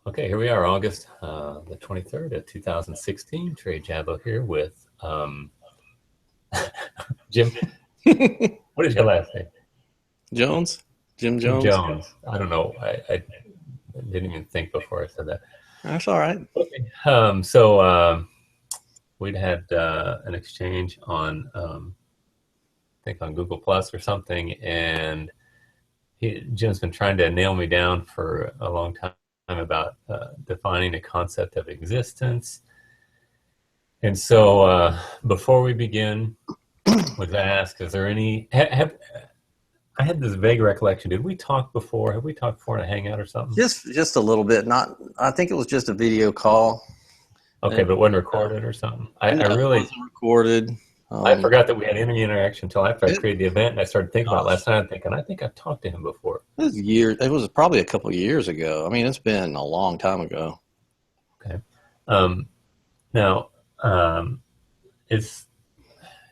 Okay, here we are, August the 23rd of 2016. Trey Jabbo here with Jim. What is your last name? Jones, Jim Jim Jones. Jones. I don't know. I didn't even think before I said that. That's all right. Okay. So we'd had an exchange on, I think on Google Plus or something, and Jim's been trying to nail me down for a long time about defining a concept of existence. And so before we begin, was I ask, is there any, I had this vague recollection. Did we talk before? Have we talked before in a Hangout or something? Just a little bit. Not. I think it was just a video call. Okay, but it wasn't recorded or something? No, I it really, wasn't recorded. I forgot that we had any interaction until after I It, created the event, and I started thinking about it gosh, last night. I'm thinking, I think I've talked to him before. it was years. It was probably a couple of years ago. I mean, it's been a long time ago. Okay. Um, Now, it's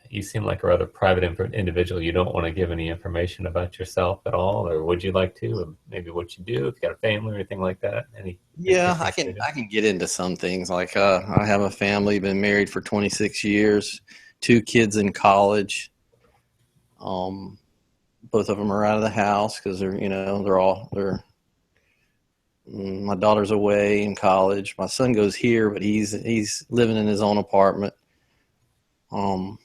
you seem like a rather private individual. You don't want to give any information about yourself at all, or would you like to? Or maybe what you do, if you got a family or anything like that. Any Yeah, I interesting can. stories? I can get into some things. Like I have a family. Been married for 26 years. Two kids in college. Um, Both of them are out of the house because they're my daughter's away in college. My son goes here, but he's living in his own apartment. Um,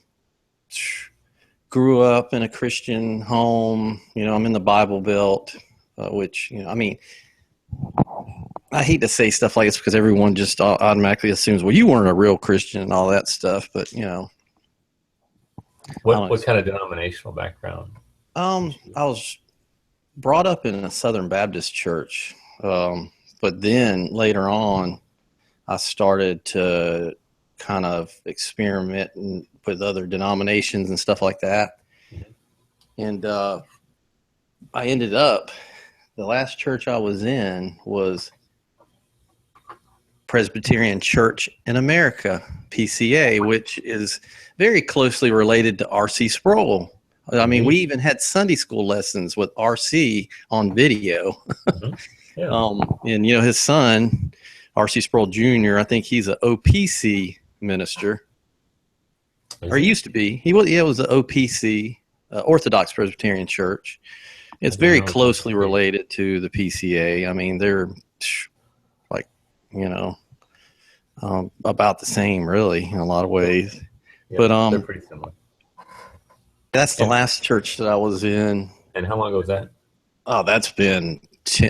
Grew up in a Christian home. I'm in the Bible Belt, which I mean, I hate to say stuff like this because everyone just automatically assumes, well, you weren't a real Christian and all that stuff. But I don't What kind of denominational background did you? I was brought up in a Southern Baptist church, but then later on, I started to kind of experiment with other denominations and stuff like that. Mhm. And I ended up, the last church I was in was Presbyterian Church in America, PCA, which is very closely related to R.C. Sproul. I mean, we Mhm. even had Sunday school lessons with RC on video. Mhm. Yeah. And his son, RC Sproul Jr., I think he's an OPC minister, Is or he he? used to be. It was an OPC, Orthodox Presbyterian Church. I It's didn't very know it was closely OPC. related to the PCA. I mean, they're like, you know, about the same, really, in a lot of ways. Yeah, But they're pretty similar. that's the And last church that I was in. how long ago was that? Oh, that's been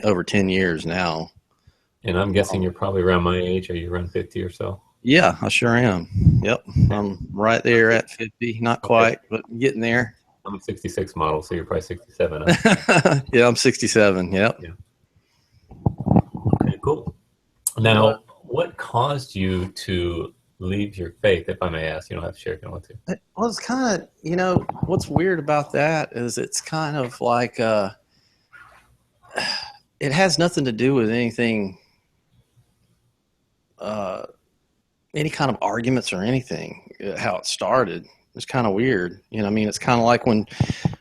over 10 years now. And I'm guessing Um, you're probably around my age. Are you around 50 or so? yeah, I sure am. Yep. Okay. I'm right there at 50. Not Okay. quite, but getting there. I'm a 66 model, so you're probably 67, huh? Yeah, I'm 67. Yep. Yeah. Okay, cool. But Now, what caused you to leave your faith, if I may ask? You don't have to share if you don't want to. well, it's kind of, what's weird about that is it's kind of like it has nothing to do with anything, uh, any kind of arguments or anything, how it started. It's kind of weird. I mean, it's kind of like when,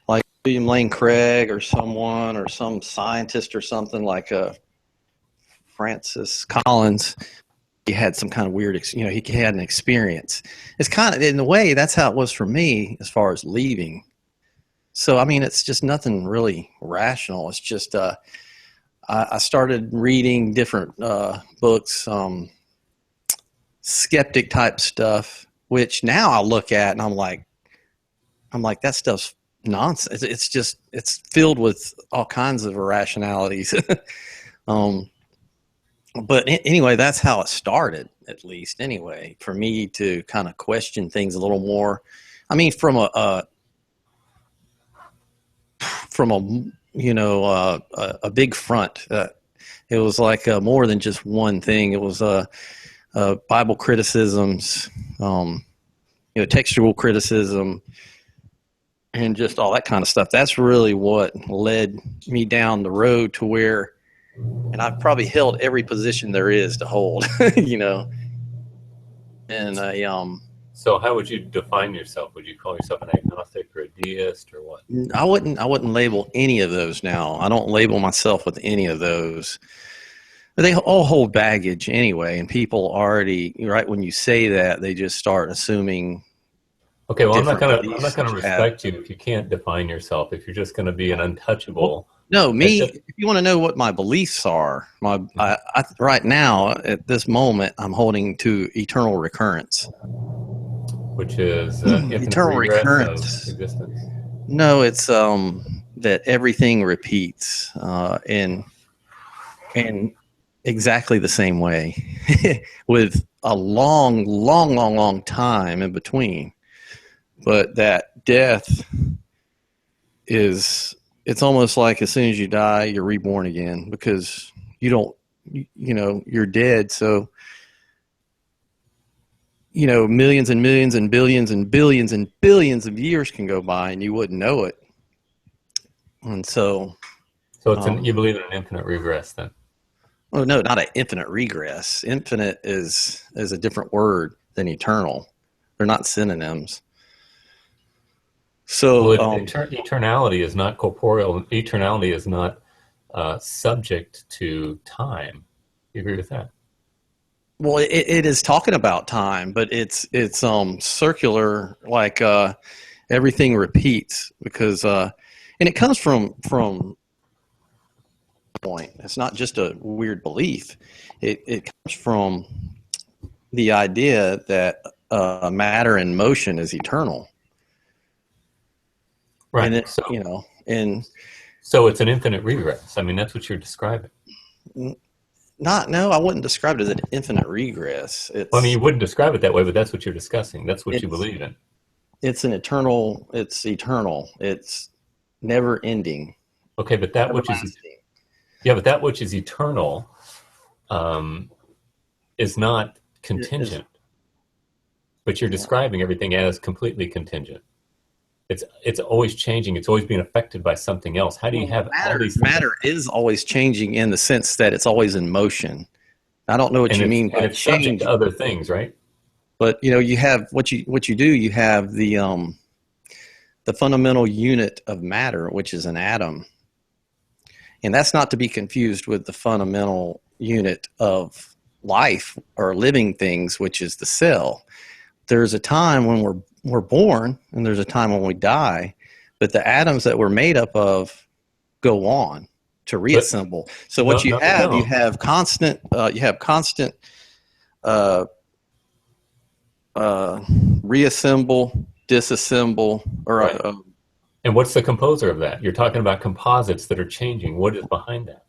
like William Lane Craig or someone or some scientist or something like Francis Collins, he had some kind of weird, he had an experience. It's kind of, in a way, that's how it was for me as far as leaving. So, I mean, it's just nothing really rational. It's just, I started reading different books, skeptic type stuff, which now I look at and I'm like, that stuff's nonsense. It's filled with all kinds of irrationalities. um, but anyway, that's how it started, at least anyway, for me to kind of question things a little more. I mean, from a big front. It was like more than just one thing. It was Bible criticisms, textual criticism, and just all that kind of stuff. That's really what led me down the road to where, and I've probably held every position there is to hold, and So, how would you define yourself? Would you call yourself an agnostic or a deist or what? I wouldn't label any of those now. I don't label myself with any of those. they all hold baggage anyway, and people already, right when you say that, they just start assuming Okay, well, different I'm not beliefs that gonna you have. respect you if you can't define yourself. If you're just gonna be an Well, untouchable, no, it, me. it, If you want to know what my beliefs are, right now at this moment, I'm holding to eternal recurrence. which is infinite Eternal regress of recurrence. existence. No, it's that everything repeats in exactly the same way, with a long time in between. But that death is, it's almost like as soon as you die, you're reborn again, because you don't, you're dead. So, millions and millions and billions and billions and billions of years can go by and you wouldn't know it. And so, So you um, believe in an infinite regress then? oh no, not an infinite regress. Infinite is a different word than eternal. They're not synonyms. Well, So, eternality is not corporeal. Eternality is not subject to time. You agree with that? well, it is talking about time, but it's circular, like everything repeats, because and it comes from point. It's not just a weird belief. It comes from the idea that matter and motion is eternal, and Right. it, and So it's an infinite regress. I mean, that's what you're describing. not, no, I wouldn't describe it as an infinite regress. Well, I mean, you wouldn't describe it that way, but that's what you're discussing. That's what you It's believe in. it's an eternal. It's eternal. It's never ending, Okay, but that which is everlasting. yeah, but that which is eternal um, is not Is contingent. But you're describing everything as completely contingent. It's always changing. It's always being affected by something else. How do you well, have all matter these things? matter is always changing in the sense that it's always in motion. I don't know what And you mean by it's subject to change, other things, right? but you have what you do. You have the fundamental unit of matter, which is an atom, and that's not to be confused with the fundamental unit of life or living things, which is the cell. There's a time when we're born, and there's a time when we die, but the atoms that we're made up of go on to But reassemble. So no, what you no, they have, don't. constant uh, reassemble, disassemble, or Right. And what's the composer of that? You're talking about composites that are changing. What is behind that?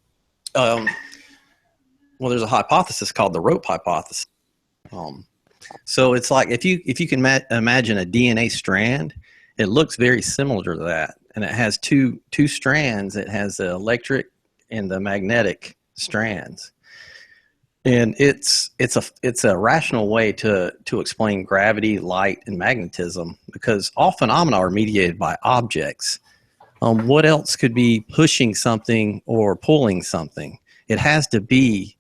um, well, there's a hypothesis called the rope hypothesis. Um, so it's like if you can imagine a DNA strand, it looks very similar to that, and it has two strands. It has the electric and the magnetic strands, and it's a rational way to explain gravity, light, and magnetism, because all phenomena are mediated by objects. What else could be pushing something or pulling something? It has to be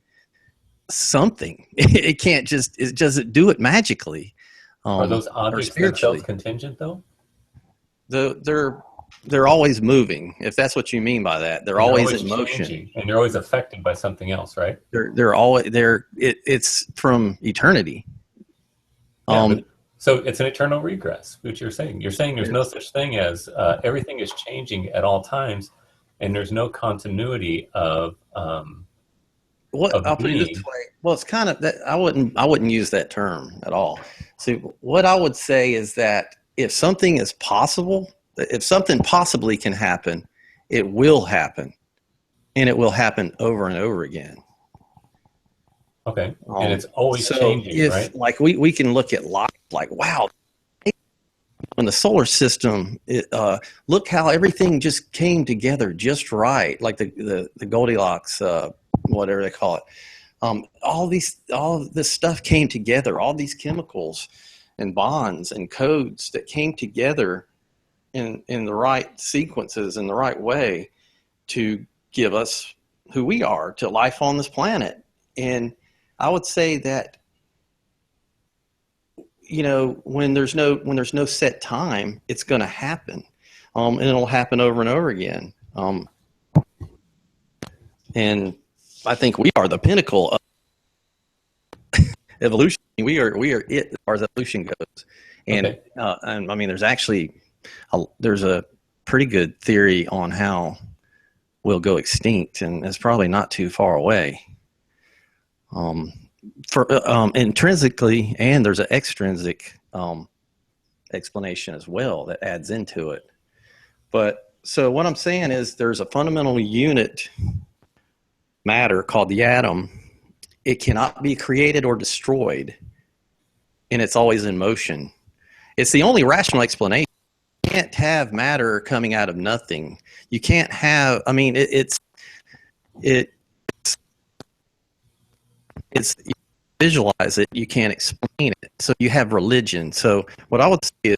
something. It can't just, it doesn't do it magically, Are those or objects themselves spiritually. contingent, though? They're always moving. If that's what you mean by that, they're And they're always always in motion. changing, and they're always affected by something else, right? They're always there. It's from eternity. Yeah, Um, but so it's an eternal regress, which you're saying. You're saying there's no such thing as everything is changing at all times, and there's no continuity what of I'll put it this being. way. Well, it's kind of that. I wouldn't use that term at all. So what I would say is that if something is possible, if something possibly can happen, it will happen, and it will happen over and over again. Okay, and it's always So changing, if, right? like, we can look at life like, wow, in the solar system, look how everything just came together just right, like the Goldilocks, whatever they call it. All this stuff came together, all these chemicals and bonds and codes that came together in the right sequences, in the right way, to give us who we are, to life on this planet. And I would say that, when there's no set time, it's going to happen, and it'll happen over and over again. And I think we are the pinnacle of evolution. We are it as far as evolution goes. And, Okay. and I mean, there's a pretty good theory on how we'll go extinct, and it's probably not too far away. Intrinsically, and there's an extrinsic explanation as well that adds into it. But so what I'm saying is there's a fundamental unit matter called the atom. It cannot be created or destroyed, and it's always in motion. It's the only rational explanation. You can't have matter coming out of nothing. You can't have, I mean, it's you visualize it, you can't explain it. So you have religion. So what I would say is,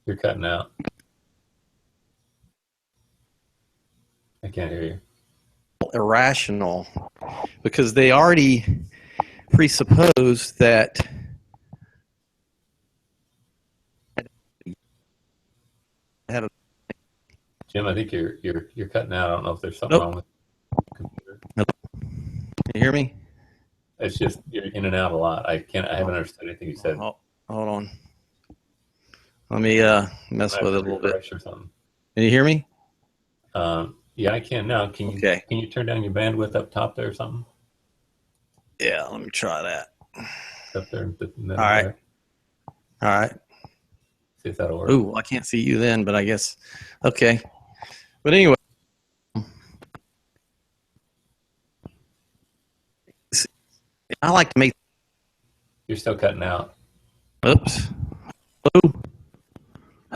You're cutting out. I can't hear you. irrational, because they already presuppose that have a Jim, I think you're cutting out. I don't know if there's something wrong with the computer. Can you hear me? It's just you're in and out a lot. I haven't understood anything you said. Oh, hold on. Let me mess with it a little bit. Or something. Can you hear me? Yeah, I can now. Can you Okay. Can you turn down your bandwidth up top there or something? Yeah, let me try that. Up there in the middle. All right. There. All right. See if that'll work. Ooh, I can't see you then, but I guess. Okay. But anyway. I like to make. You're still cutting out. Oops. Hello?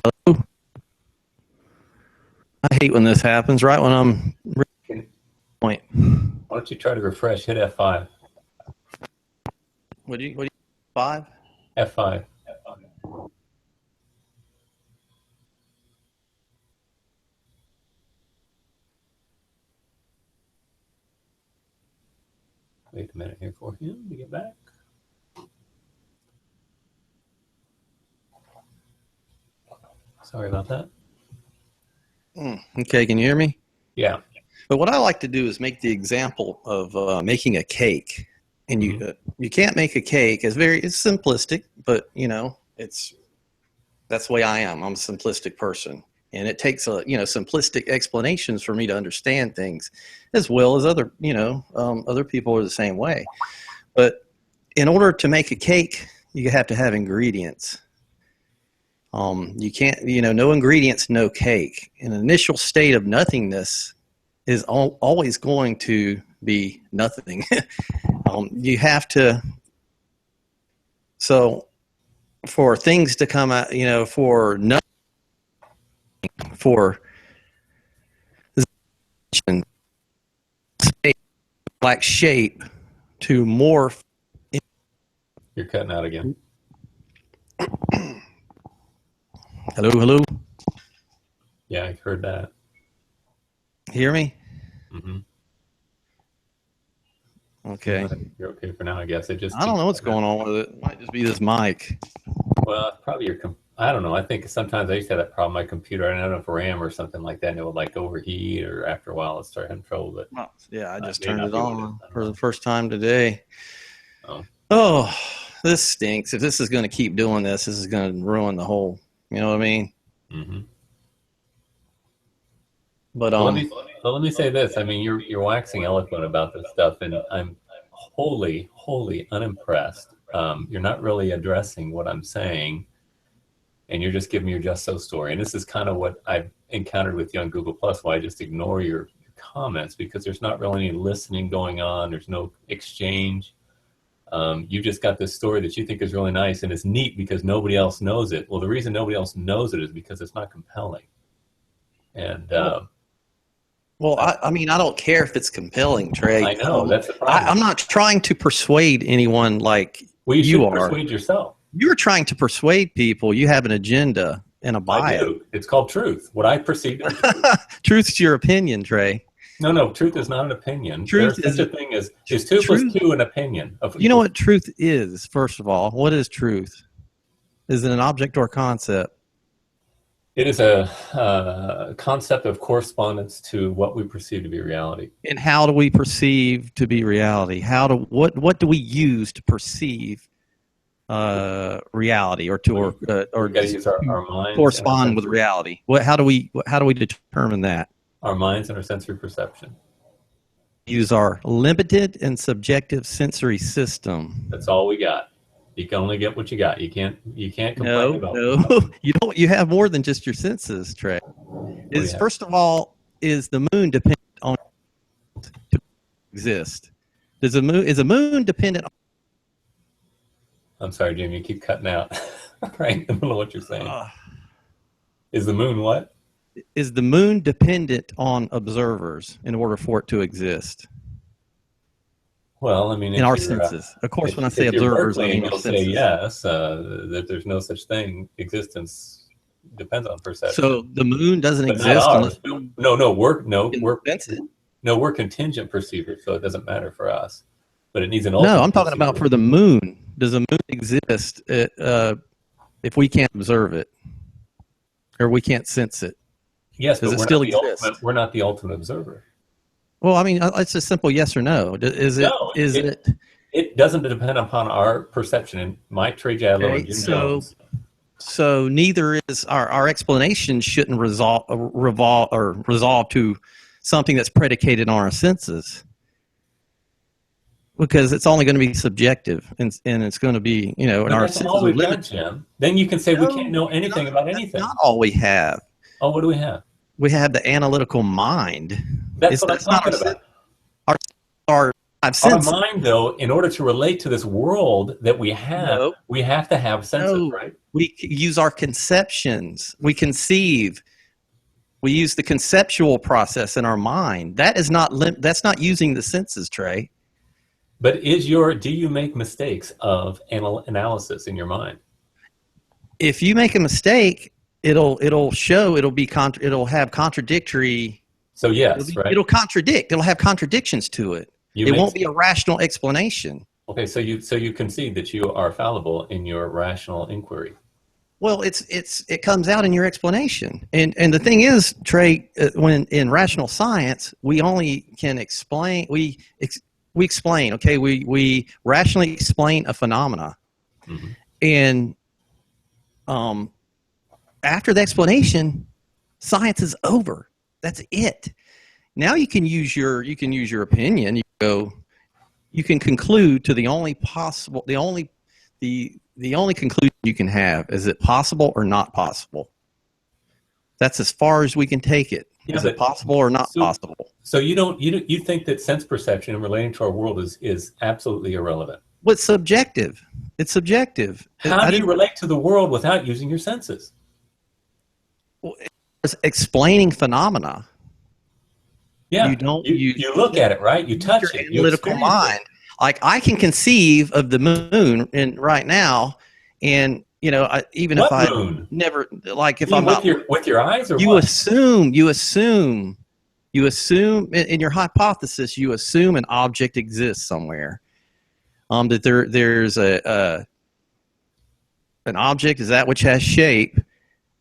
Hello? I hate when this happens, right when I'm point. Why don't you try to refresh? Hit F5. What do you 5? F5. Wait a minute here for him to get back. Sorry about that. Okay, can you hear me? Yeah. But what I like to do is make the example of making a cake, and you can't make a cake. It's simplistic, but that's the way I am. I'm a simplistic person, and it takes simplistic explanations for me to understand things, as well as other people are the same way. But in order to make a cake, you have to have ingredients. You can't, no ingredients, no cake. An initial state of nothingness is always going to be nothing. You have to, so for things to come out, for nothing, for black shape to morph. You're cutting out again. Hello? Yeah, I heard that. Hear me? Mm-hmm. Okay. You're okay for now, I guess. I don't know what's going on with it. It might just be this mic. Well, it's probably I don't know. I think sometimes I used to have that problem with my computer. I don't know if RAM or something like that, and it would overheat, or after a while it started having trouble. But yeah, I just turned it on for the first time today. Oh, this stinks. If this is going to keep doing this is going to ruin the whole. You know what I mean? Mm-hmm. But let me say this. I mean, you're waxing eloquent about this stuff, and I'm wholly unimpressed. You're not really addressing what I'm saying, and you're just giving me your just so story. And this is kind of what I've encountered with you on Google Plus, why I just ignore your comments, because there's not really any listening going on. There's no exchange. You just got this story that you think is really nice, and it's neat because nobody else knows it. Well, the reason nobody else knows it is because it's not compelling. And well, I mean, I don't care if it's compelling, Trey. I know that's the problem. I'm not trying to persuade anyone like you are. Persuade yourself. You're trying to persuade people. You have an agenda and a bias. I do. It's called truth. What I perceive as truth. Truth's your opinion, Trey. No. Truth is not an opinion. Truth There's such a thing as 2 plus 2 an opinion. You know what truth is? First of all, what is truth? Is it an object or a concept? It is a concept of correspondence to what we perceive to be reality. And how do we perceive to be reality? What do we use to perceive reality, or We got to use our minds correspond with reality? How do we determine that? Our minds and our sensory perception. Use our limited and subjective sensory system. That's all we got. You can only get what you got. You can't complain about. No, you don't. You have more than just your senses, Trey. First of all, is the moon dependent on to exist? Is the moon dependent on? I'm sorry, Jim. You keep cutting out right in the middle of what you're saying. Is the moon what? Is the moon dependent on observers in order for it to exist? Well, I mean, in our senses. Of course, when I say observers, I mean you'll say yes, that there's no such thing. Existence depends on perception. So the moon doesn't exist unless we're contingent perceivers, so it doesn't matter for us. But it needs an ultimate. No, I'm talking about for the moon. Does the moon exist if we can't observe it, or we can't sense it? Yes, but we're not the ultimate observer. Well, I mean, it's a simple yes or no. It doesn't depend upon our perception. And Mike, Trey, Jadlow, and Jim Jones. So neither is our explanation shouldn't resolve to something that's predicated on our senses, because it's only going to be subjective, and it's going to be, in our senses are limited. Jim. Then you can say we can't know anything about anything. That's not all we have. Oh, what do we have? We have the analytical mind. That's what I'm talking about. Our mind, though, in order to relate to this world that we have, we have to have senses, right? We use our conceptions. We conceive. We use the conceptual process in our mind. That's not using the senses, Trey. But do you make mistakes of analysis in your mind? If you make a mistake, it'll have contradictory. So yes, right. It'll contradict. It'll have contradictions to it. It won't be a rational explanation. Okay, so you concede that you are fallible in your rational inquiry. Well, it comes out in your explanation, and the thing is, Trey, when in rational science, we only can explain. We explain. Okay, we rationally explain a phenomena, and after the explanation, science is over. That's it. Now you can use your opinion. You can conclude to the only conclusion you can have. Is it possible or not possible? That's as far as we can take it. Is it possible or not possible? So you think that sense perception in relating to our world is absolutely irrelevant? Well, it's subjective. It's subjective. How do you relate to the world without using your senses? Well, it's explaining phenomena. Yeah, you look at it, right? You touch it. Analytical mind. Like, I can conceive of the moon right now, and even if I never, like, if I'm with your eyes, or you assume in your hypothesis, you assume an object exists somewhere. That there's an object is that which has shape,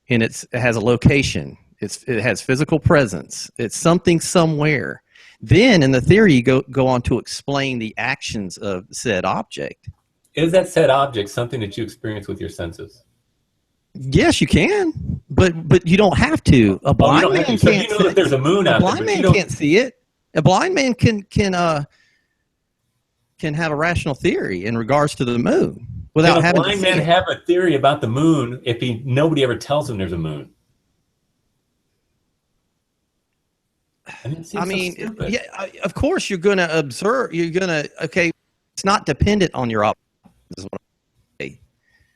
and it has a location. It has physical presence. It's something somewhere. Then, in the theory, you go on to explain the actions of said object. Is that said object something that you experience with your senses? Yes, you can, but you don't have to. A blind man can't. So you know that there's a moon out there. A blind man can't see it. A blind man can have a rational theory in regards to the moon without having to see it. Can a blind man have a theory about the moon if nobody ever tells him there's a moon? I mean, yeah, of course you're going to observe. It's not dependent on your options.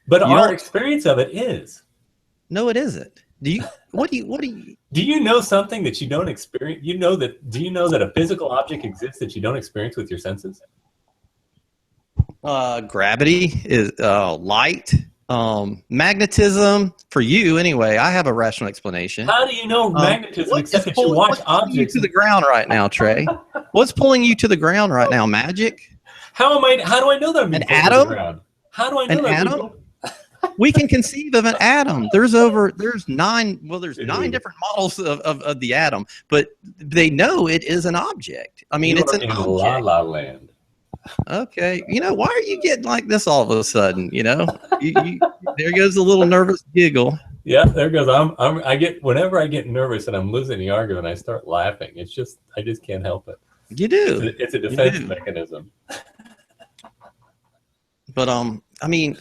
But our experience of it is. No, it isn't. Do you know something that you don't experience? Do you know that a physical object exists that you don't experience with your senses? Gravity is light. Magnetism, for you anyway. I have a rational explanation. How do you know magnetism except that you watch objects? You to the ground right now, Trey? What's pulling you to the ground right now? Magic? How do I know that I'm an atom? To the ground? How do I know an that? Atom? We can conceive of an atom. There's nine different models of the atom, but they know it is an object. I mean, it's an in object. La La Land. Okay. Why are you getting like this all of a sudden? There goes a little nervous giggle. Yeah, there goes. Whenever I get nervous and I'm losing the argument, I start laughing. I just can't help it. You do. It's a defense mechanism. But I mean,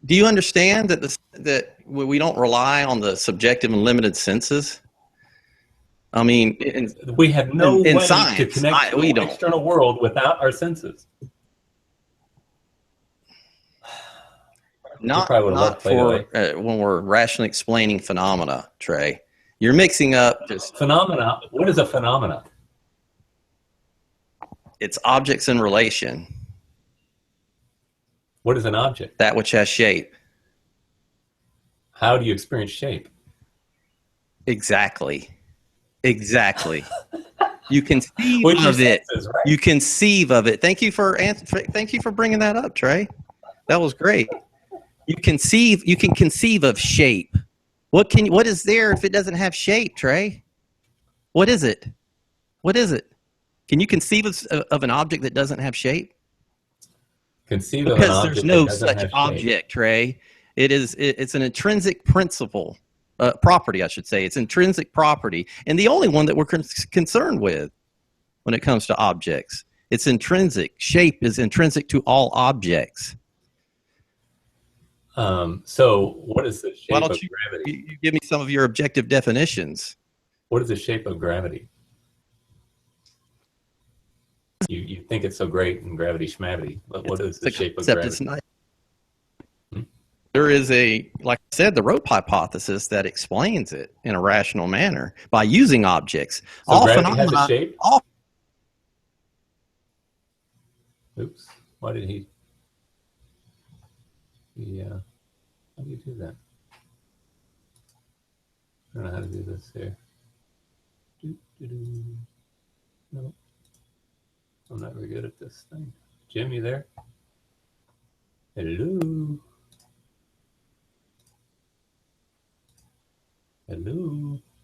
do you understand that we don't rely on the subjective and limited senses? I mean, we have no way science, to connect to the external world without our senses. Not for when we're rationally explaining phenomena, Trey. You're mixing up just phenomena. What is a phenomena? It's objects in relation. What is an object? That which has shape. How do you experience shape? Exactly. You conceive of it. Senses, right? You conceive of it. Thank you for bringing that up, Trey. That was great. You can conceive of shape. What is there if it doesn't have shape, Trey? What is it? Can you conceive of an object that doesn't have shape? Because there's no such object, Trey. It's an intrinsic principle, property, I should say. It's intrinsic property, and the only one that we're concerned with when it comes to objects. It's intrinsic. Shape is intrinsic to all objects. So what is the shape of gravity? You give me some of your objective definitions. What is the shape of gravity? You think it's so great in gravity schmavity, but what is the shape of gravity? It's not. There is like I said, the rope hypothesis that explains it in a rational manner by using objects. So all gravity has a shape? Oops. Why did he? Yeah. How do you do that? I don't know how to do this here. No. I'm not very good at this thing. Jim, you there? Hello? Hello?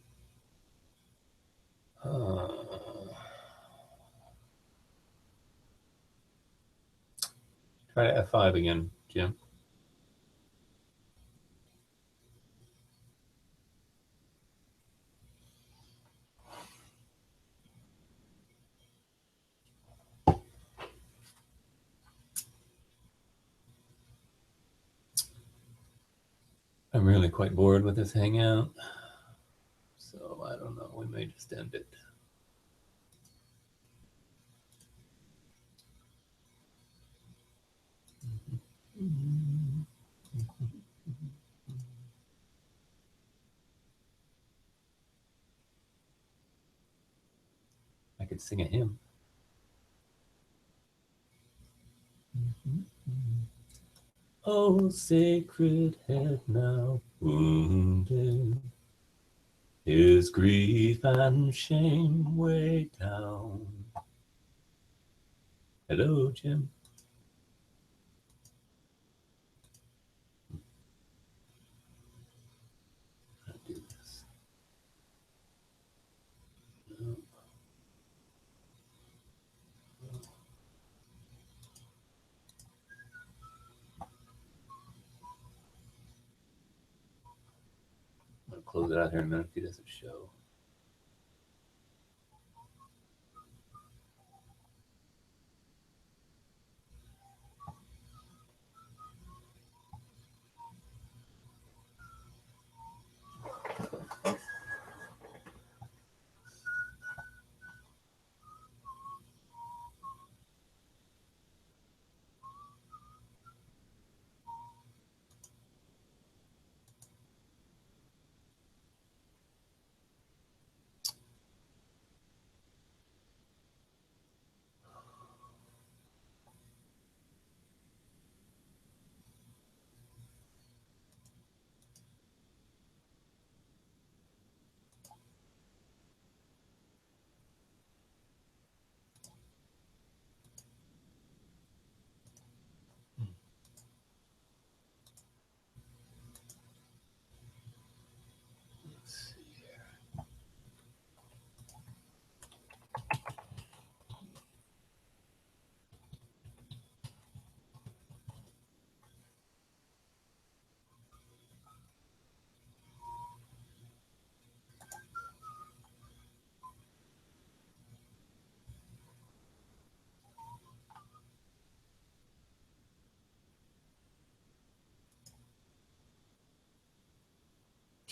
Try F5 again, Jim. I'm really quite bored with this Hangout, so I don't know. We may just end it. I could sing a hymn. Oh, sacred head now wounded, is grief and shame way down. Hello, Jim. I'll do this. No. I'm going to close it out here in a minute if he doesn't show.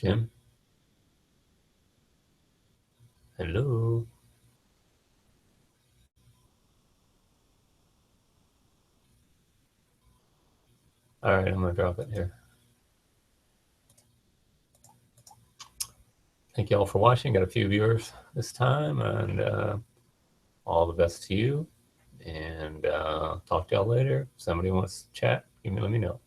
Jim? Hello? All right, I'm going to drop it here. Thank you all for watching. Got a few viewers this time, and all the best to you. And talk to y'all later. If somebody wants to chat, let me know.